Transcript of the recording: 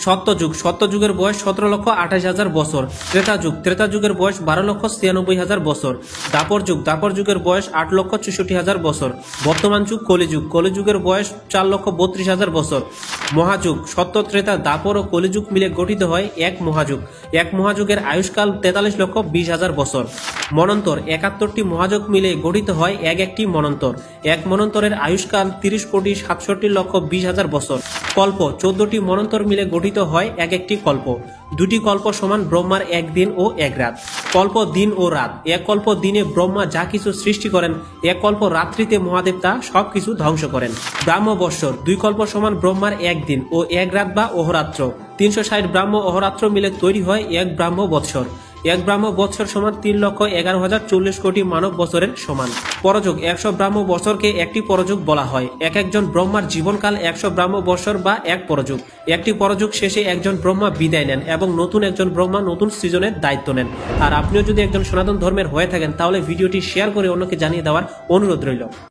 সত্যযুগ, সত্যযুগের বয়স 17,28,000 বছর। ত্রেতা যুগ, ত্রেতা যুগের বয়স 12,96,000 বছর। দাপর যুগ, দাপর যুগের বয়স 8,64,000 বছর। বর্তমান যুগ কলিযুগ, কলিযুগের বয়স 4,32,000 বছর। মহাযুগ, সত্য, ত্রেতা, দাপর ও কলিযুগ মিলে গঠিত হয় এক মহাযুগ। এক মহাযুগের আয়ুষ্কাল 43,20,000 বছর। মনন্তর, 71টি মহাযুগ মিলে গঠিত হয় একটি মনন্তর। এক মনন্তরের আয়ুষ্কাল 30,67,20,000 বছর। কল্প, 14টি মনন্তর মিলে গঠিত হয় একটি কল্প। দুটি কল্প সমান ব্রহ্মার এক দিন ও এক রাত। কল্প দিন ও রাত, এক কল্প দিনে ব্রহ্মা যা কিছু সৃষ্টি করেন, এক কল্প রাত্রিতে মহাদেব তা সবকিছু ধ্বংস করেন। ব্রাহ্মবৎসর, 2 কল্প সমান ব্রহ্মার এক দিন ও এক রাত বা অহরাত্র। 360 ব্রাহ্ম অহরাত্র মিলে তৈরি হয় এক ব্রাহ্ম বৎসর। এক ব্রাহ্ম বৎসর সমান 3,11,040 কোটি মানব বছরের সমান। পরযুগ, 100 ব্রাহ্ম বছরকে একটি পরযুগ বলা হয়। একজন ব্রহ্মার জীবনকাল 100 ব্রাহ্ম বৎসর বা এক পরযুগ। একটি পরযুগ শেষে একজন ব্রহ্মা বিদায় নেন এবং নতুন একজন ব্রহ্মা নতুন সৃজনের দায়িত্ব নেন। আর আপনিও যদি একজন সনাতন ধর্মের হয়ে থাকেন তাহলে ভিডিওটি শেয়ার করে অন্যকে জানিয়ে দেওয়ার অনুরোধ রইল।